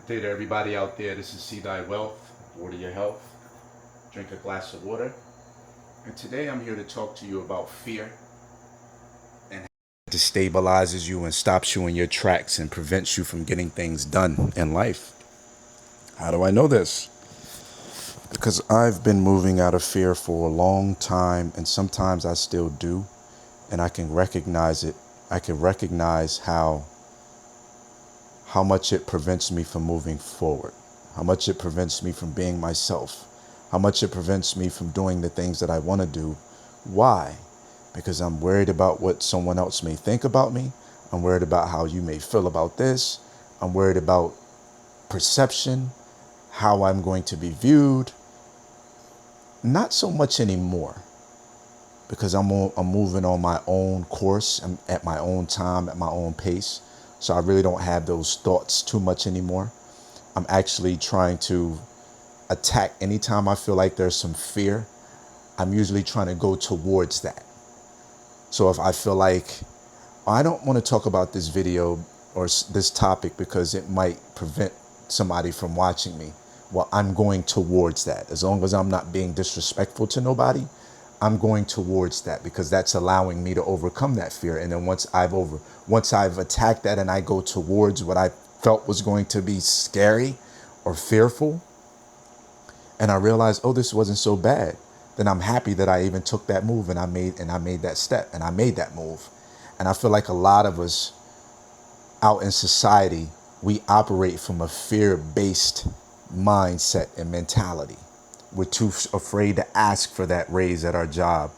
Good day to everybody out there. This is See Thy Wealth, Water Your Health. Drink a glass of water. And today I'm here to talk to you about fear and how it destabilizes you and stops you in your tracks and prevents you from getting things done in life. How do I know this? Because I've been moving out of fear for a long time, and sometimes I still do, and I can recognize it. I can recognize how much it prevents me from moving forward, how much it prevents me from being myself, how much it prevents me from doing the things that I want to do. Why? Because I'm worried about what someone else may think about me. I'm worried about how you may feel about this. I'm worried about perception, how I'm going to be viewed. Not so much anymore, because I'm moving on my own course. I'm at my own time, at my own pace. So I really don't have those thoughts too much anymore. I'm actually trying to attack anytime I feel like there's some fear. I'm usually trying to go towards that. So if I feel like, "Oh, I don't want to talk about this video or this topic because it might prevent somebody from watching me," well, I'm going towards that. As long as I'm not being disrespectful to nobody, I'm going towards that, because that's allowing me to overcome that fear. And then once I've attacked that and I go towards what I felt was going to be scary or fearful, and I realize, oh, this wasn't so bad, then I'm happy that I even took that move, and I made that step, and I made that move. And I feel like a lot of us out in society, we operate from a fear-based mindset and mentality. We're too afraid to ask for that raise at our job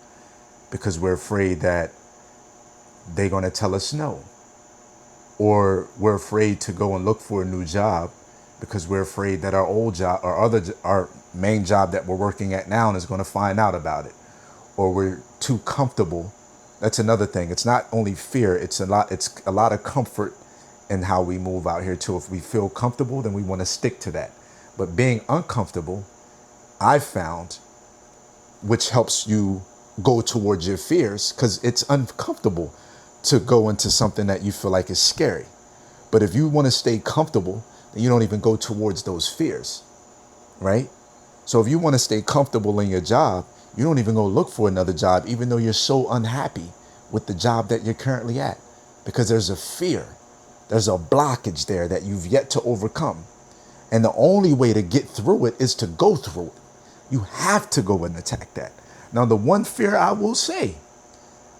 because we're afraid that they're going to tell us no. Or we're afraid to go and look for a new job because we're afraid that our old job, our main job that we're working at now, is going to find out about it. Or we're too comfortable. That's another thing. It's not only fear, it's a lot of comfort in how we move out here too. If we feel comfortable, then we want to stick to that. But being uncomfortable, I've found, which helps you go towards your fears, because it's uncomfortable to go into something that you feel like is scary. But if you want to stay comfortable, then you don't even go towards those fears, right? So if you want to stay comfortable in your job, you don't even go look for another job, even though you're so unhappy with the job that you're currently at, because there's a fear. There's a blockage there that you've yet to overcome. And the only way to get through it is to go through it. You have to go and attack that. Now, the one fear I will say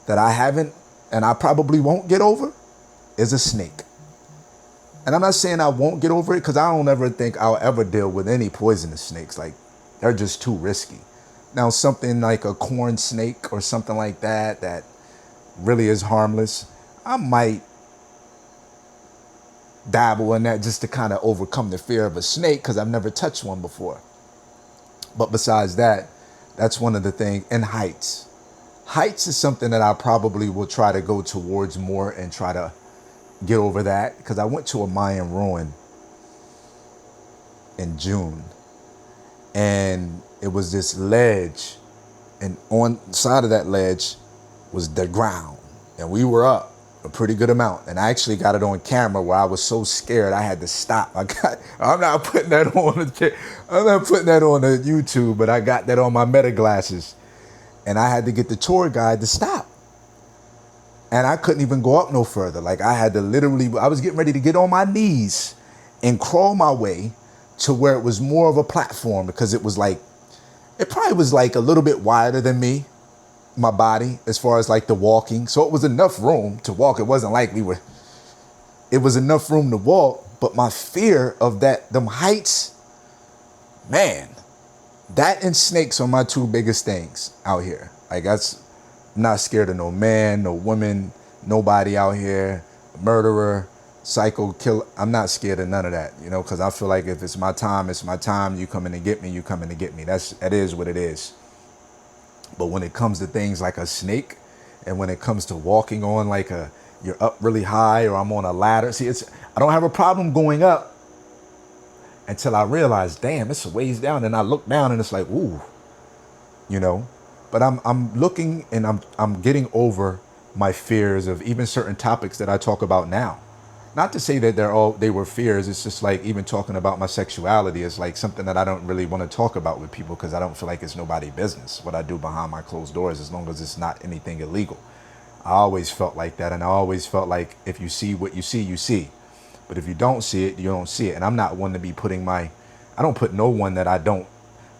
that I haven't, and I probably won't get over, is a snake. And I'm not saying I won't get over it, because I don't ever think I'll ever deal with any poisonous snakes. Like, they're just too risky. Now, something like a corn snake or something like that, that really is harmless, I might dabble in that just to kind of overcome the fear of a snake, because I've never touched one before. But besides that, that's one of the things. And heights. Heights is something that I probably will try to go towards more and try to get over that, because I went to a Mayan ruin in June, and it was this ledge, and on the side of that ledge was the ground, and we were up a pretty good amount. And I actually got it on camera where I was so scared I had to stop. I'm not putting that on the YouTube, but I got that on my Meta glasses, and I had to get the tour guide to stop. And I couldn't even go up no further. Like, I had to I was getting ready to get on my knees and crawl my way to where it was more of a platform, because it probably was like a little bit wider than me, my body, as far as like the walking. So it was enough room to walk. It wasn't like it was enough room to walk, but my fear of them heights, man, that and snakes are my two biggest things out here. Like, I'm not scared of no man, no woman, nobody out here, murderer, psycho killer. I'm not scared of none of that, because I feel like if it's my time, it's my time. You coming to get me, you coming to get me. That is what it is. But when it comes to things like a snake, and when it comes to walking on you're up really high, or I'm on a ladder. I don't have a problem going up until I realize, damn, it's a ways down. And I look down and it's like, ooh, But I'm looking, and I'm getting over my fears of even certain topics that I talk about now. Not to say that they were fears. It's just like even talking about my sexuality is like something that I don't really want to talk about with people because I don't feel like it's nobody's business what I do behind my closed doors as long as it's not anything illegal. I always felt like that, and I always felt like if you see what you see, you see. But if you don't see it, you don't see it. And I'm not one to be putting I don't put no one that I don't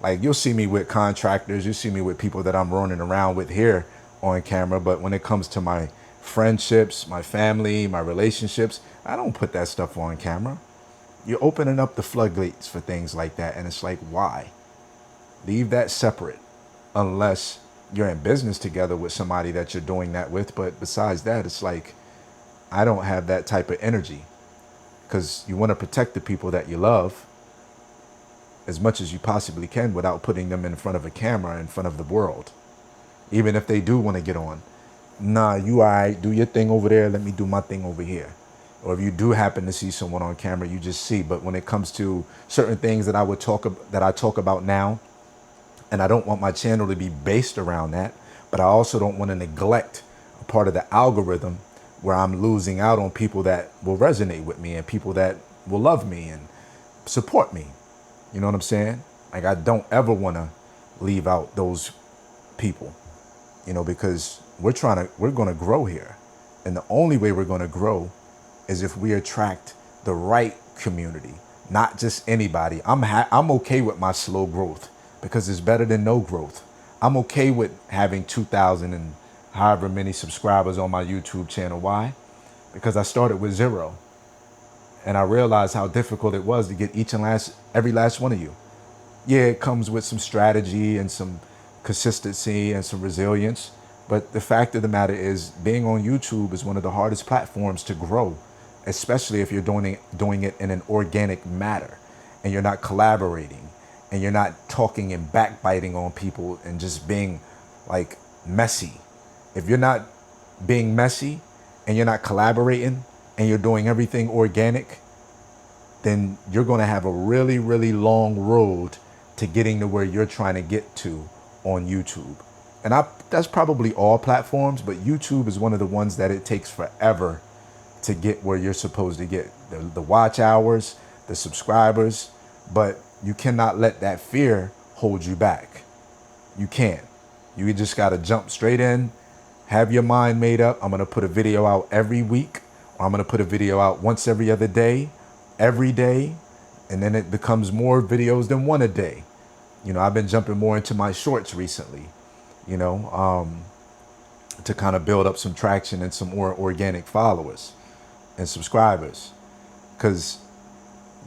like. You'll see me with contractors, you see me with people that I'm running around with here on camera. But when it comes to my friendships, my family, my relationships, I don't put that stuff on camera. You're opening up the floodgates for things like that. And it's like, why? Leave that separate unless you're in business together with somebody that you're doing that with. But besides that, it's like, I don't have that type of energy because you want to protect the people that you love as much as you possibly can without putting them in front of a camera in front of the world. Even if they do want to get on. Nah, you all right, do your thing over there, let me do my thing over here. Or if you do happen to see someone on camera, you just see. But when it comes to certain things that I talk about now, and I don't want my channel to be based around that, but I also don't want to neglect a part of the algorithm where I'm losing out on people that will resonate with me and people that will love me and support me. You know what I'm saying? Like, I don't ever want to leave out those people, because we're going to grow here. And the only way we're going to grow is if we attract the right community, not just anybody. I'm okay with my slow growth because it's better than no growth. I'm okay with having 2,000 and however many subscribers on my YouTube channel. Why? Because I started with 0. And I realized how difficult it was to get every last one of you. Yeah, it comes with some strategy and some consistency and some resilience. But the fact of the matter is, being on YouTube is one of the hardest platforms to grow, especially if you're doing it in an organic manner and you're not collaborating and you're not talking and backbiting on people and just being like messy. If you're not being messy and you're not collaborating and you're doing everything organic, then you're going to have a really, really long road to getting to where you're trying to get to on YouTube. And that's probably all platforms, but YouTube is one of the ones that it takes forever to get where you're supposed to get. The watch hours, the subscribers, but you cannot let that fear hold you back. You can't. You just got to jump straight in, have your mind made up. I'm going to put a video out every week, or I'm going to put a video out once every other day, every day, and then it becomes more videos than one a day. I've been jumping more into my shorts recently, to kind of build up some traction and some more organic followers and subscribers. Because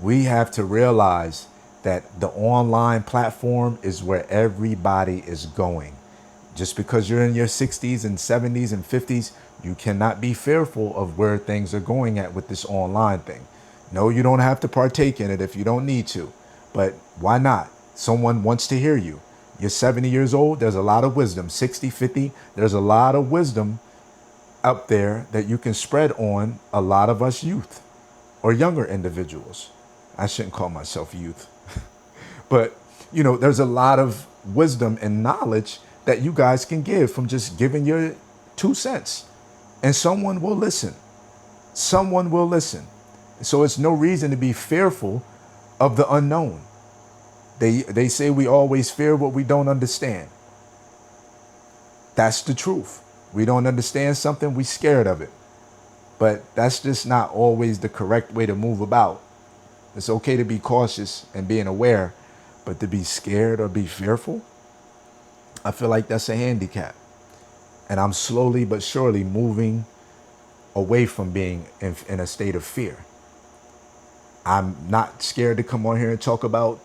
we have to realize that the online platform is where everybody is going. Just because you're in your 60s and 70s and 50s, you cannot be fearful of where things are going at with this online thing. No, you don't have to partake in it if you don't need to. But why not? Someone wants to hear you. You're 70 years old. There's a lot of wisdom. 60, 50. There's a lot of wisdom out there that you can spread on a lot of us youth or younger individuals. I shouldn't call myself youth. But, there's a lot of wisdom and knowledge that you guys can give from just giving your 2 cents. And someone will listen. Someone will listen. So it's no reason to be fearful of the unknown. They say we always fear what we don't understand. That's the truth. We don't understand something, we scared of it. But that's just not always the correct way to move about. It's okay to be cautious and being aware, but to be scared or be fearful, I feel like that's a handicap. And I'm slowly but surely moving away from being in a state of fear. I'm not scared to come on here and talk about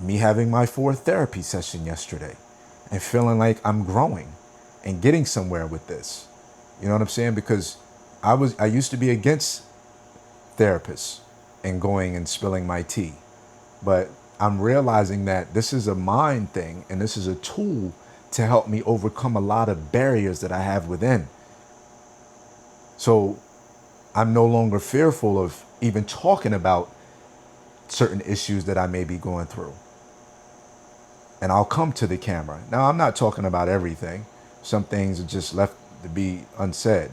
me having my 4th therapy session yesterday and feeling like I'm growing and getting somewhere with this. You know what I'm saying? Because I used to be against therapists and going and spilling my tea. But I'm realizing that this is a mind thing and this is a tool to help me overcome a lot of barriers that I have within. So I'm no longer fearful of even talking about certain issues that I may be going through. And I'll come to the camera. Now, I'm not talking about everything. Some things are just left to be unsaid.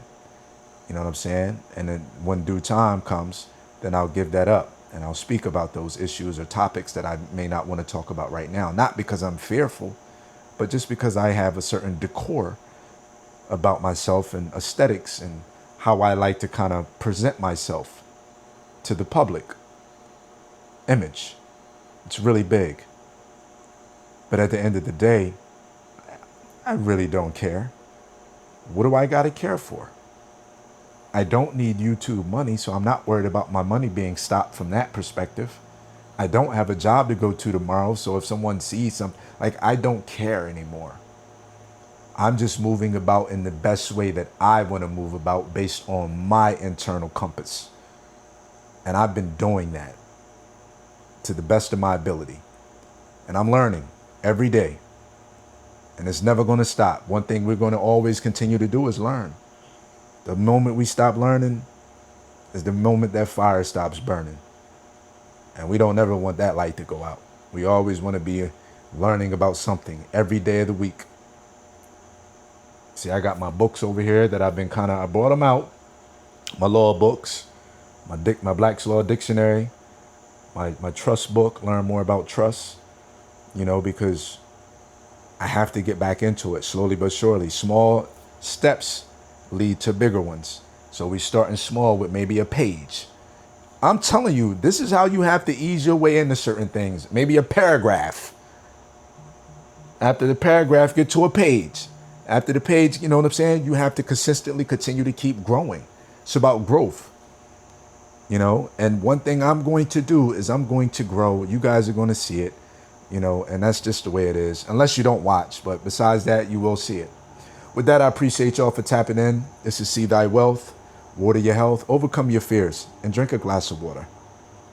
You know what I'm saying? And then when due time comes, then I'll give that up and I'll speak about those issues or topics that I may not want to talk about right now. Not because I'm fearful, but just because I have a certain decor about myself and aesthetics and how I like to kind of present myself to the public image. It's really big. But at the end of the day, I really don't care. What do I got to care for? I don't need YouTube money, so I'm not worried about my money being stopped from that perspective. I don't have a job to go to tomorrow, so if someone sees something, like, I don't care anymore. I'm just moving about in the best way that I want to move about based on my internal compass. And I've been doing that to the best of my ability. And I'm learning every day. And it's never going to stop. One thing we're going to always continue to do is learn. The moment we stop learning is the moment that fire stops burning. And we don't ever want that light to go out. We always want to be learning about something every day of the week. See, I got my books over here that I brought them out. My law books, my Black's Law Dictionary, my trust book, learn more about trust, because I have to get back into it slowly but surely. Small steps lead to bigger ones. So we starting small with maybe a page. I'm telling you, this is how you have to ease your way into certain things. Maybe a paragraph. After the paragraph, get to a page. After the page, you know what I'm saying? You have to consistently continue to keep growing. It's about growth. And one thing I'm going to do is I'm going to grow. You guys are going to see it, and that's just the way it is. Unless you don't watch, but besides that, you will see it. With that, I appreciate y'all for tapping in. This is See Thy Wealth, water your health, overcome your fears, and drink a glass of water.